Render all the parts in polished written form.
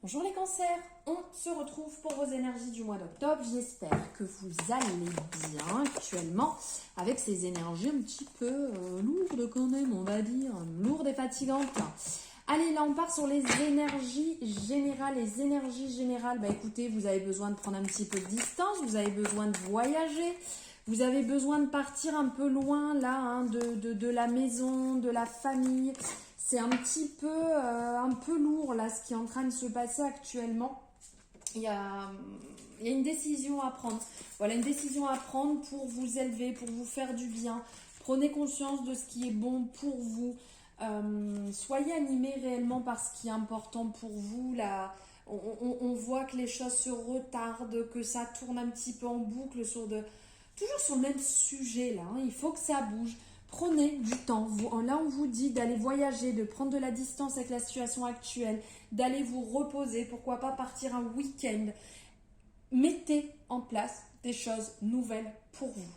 Bonjour les cancers, on se retrouve pour vos énergies du mois d'octobre. J'espère que vous allez bien actuellement avec ces énergies un petit peu lourdes quand même, on va dire, lourdes et fatigantes. Allez, là on part sur les énergies générales. Les énergies générales, écoutez, vous avez besoin de prendre un petit peu de distance, vous avez besoin de voyager, vous avez besoin de partir un peu loin là, de la maison, de la famille. C'est un peu lourd là ce qui est en train de se passer actuellement. Il y a une décision à prendre. Voilà, une décision à prendre pour vous élever, pour vous faire du bien. Prenez conscience de ce qui est bon pour vous. Soyez animés réellement par ce qui est important pour vous. Là, on voit que les choses se retardent, que ça tourne un petit peu en boucle toujours sur le même sujet là. Il faut que ça bouge. Prenez du temps. Là, on vous dit d'aller voyager, de prendre de la distance avec la situation actuelle, d'aller vous reposer, pourquoi pas partir un week-end. Mettez en place des choses nouvelles pour vous.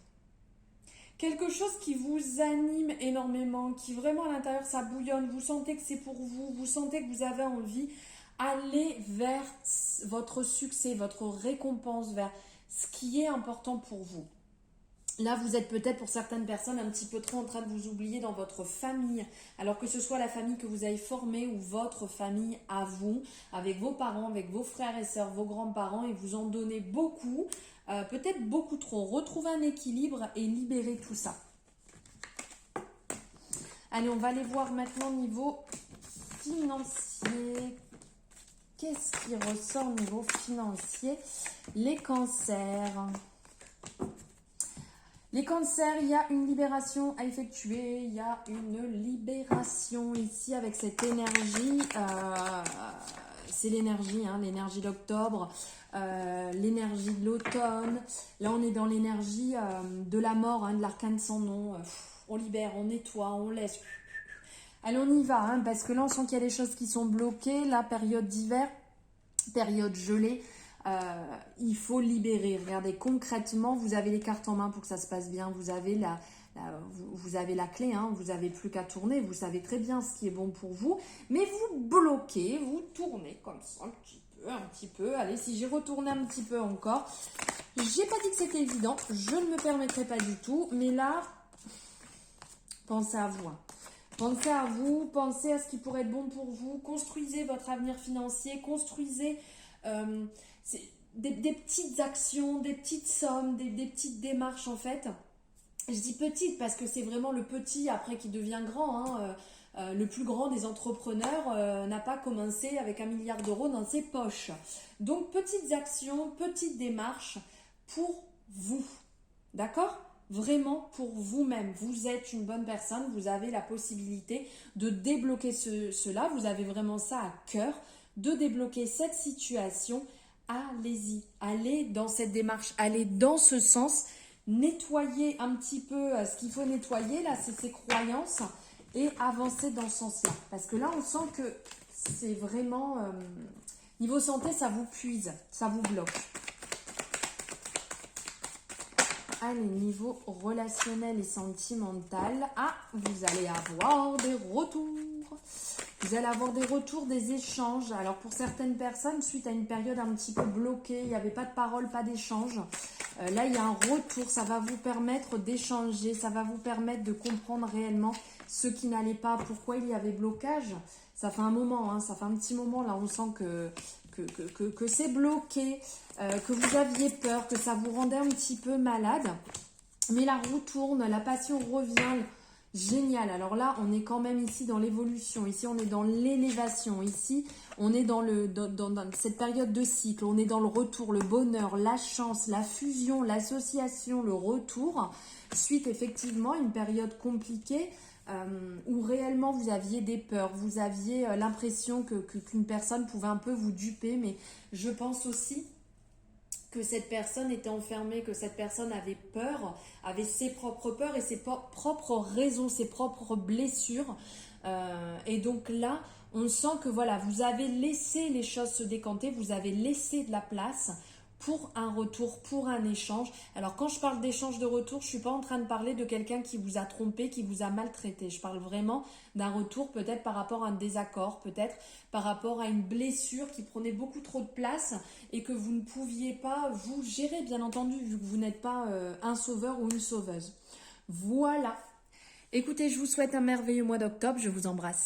Quelque chose qui vous anime énormément, qui vraiment à l'intérieur ça bouillonne, vous sentez que c'est pour vous, vous sentez que vous avez envie, allez vers votre succès, votre récompense, vers ce qui est important pour vous. Là, vous êtes peut-être pour certaines personnes un petit peu trop en train de vous oublier dans votre famille, alors que ce soit la famille que vous avez formée ou votre famille à vous, avec vos parents, avec vos frères et sœurs, vos grands-parents, et vous en donnez beaucoup, peut-être beaucoup trop. Retrouvez un équilibre et libérez tout ça. Allez, on va aller voir maintenant niveau financier. Qu'est-ce qui ressort au niveau financier? Les cancers. Les cancers, il y a une libération à effectuer, il y a une libération ici avec cette énergie, c'est l'énergie, l'énergie d'octobre, l'énergie de l'automne. Là, on est dans l'énergie de la mort, de l'arcane sans nom. On libère, on nettoie, on laisse. Allez, on y va, parce que là, on sent qu'il y a des choses qui sont bloquées. La période d'hiver, période gelée. Il faut libérer. Regardez, concrètement, vous avez les cartes en main pour que ça se passe bien. Vous avez vous avez la clé, vous n'avez plus qu'à tourner. Vous savez très bien ce qui est bon pour vous. Mais vous bloquez, vous tournez comme ça un petit peu. Allez, si j'ai retourné un petit peu encore. J'ai pas dit que c'était évident. Je ne me permettrai pas du tout. Mais là, pensez à vous. Pensez à vous, pensez à ce qui pourrait être bon pour vous. Construisez votre avenir financier. Construisez... des petites actions, des petites sommes, des petites démarches en fait. Je dis petites parce que c'est vraiment le petit après qui devient grand. Le plus grand des entrepreneurs n'a pas commencé avec 1 milliard d'euros dans ses poches. Donc petites actions, petites démarches pour vous. D'accord ? Vraiment pour vous-même. Vous êtes une bonne personne, vous avez la possibilité de débloquer cela. Vous avez vraiment ça à cœur, de débloquer cette situation. Allez-y, allez dans cette démarche, allez dans ce sens, nettoyez un petit peu ce qu'il faut nettoyer, là c'est ses croyances et avancez dans ce sens-là. Parce que là on sent que c'est vraiment, niveau santé ça vous puise, ça vous bloque. Allez, niveau relationnel et sentimental, vous allez avoir des retours. Vous allez avoir des retours, des échanges. Alors pour certaines personnes, suite à une période un petit peu bloquée, il n'y avait pas de parole, pas d'échange. Là, il y a un retour, ça va vous permettre d'échanger, ça va vous permettre de comprendre réellement ce qui n'allait pas, pourquoi il y avait blocage. Ça fait un moment, ça fait un petit moment, là on sent que c'est bloqué, que vous aviez peur, que ça vous rendait un petit peu malade. Mais la roue tourne, la passion revient. Génial. Alors là, on est quand même ici dans l'évolution. Ici, on est dans l'élévation. Ici, on est dans cette période de cycle. On est dans le retour, le bonheur, la chance, la fusion, l'association, le retour. Suite effectivement à une période compliquée où réellement vous aviez des peurs. Vous aviez l'impression qu'une personne pouvait un peu vous duper. Mais je pense aussi que cette personne était enfermée, que cette personne avait peur, avait ses propres peurs et ses propres raisons, ses propres blessures. Et donc là, on sent que voilà, vous avez laissé les choses se décanter, vous avez laissé de la place pour un retour, pour un échange. Alors quand je parle d'échange de retour, je ne suis pas en train de parler de quelqu'un qui vous a trompé, qui vous a maltraité. Je parle vraiment d'un retour peut-être par rapport à un désaccord, peut-être par rapport à une blessure qui prenait beaucoup trop de place et que vous ne pouviez pas vous gérer, bien entendu, vu que vous n'êtes pas un sauveur ou une sauveuse. Voilà. Écoutez, je vous souhaite un merveilleux mois d'octobre. Je vous embrasse.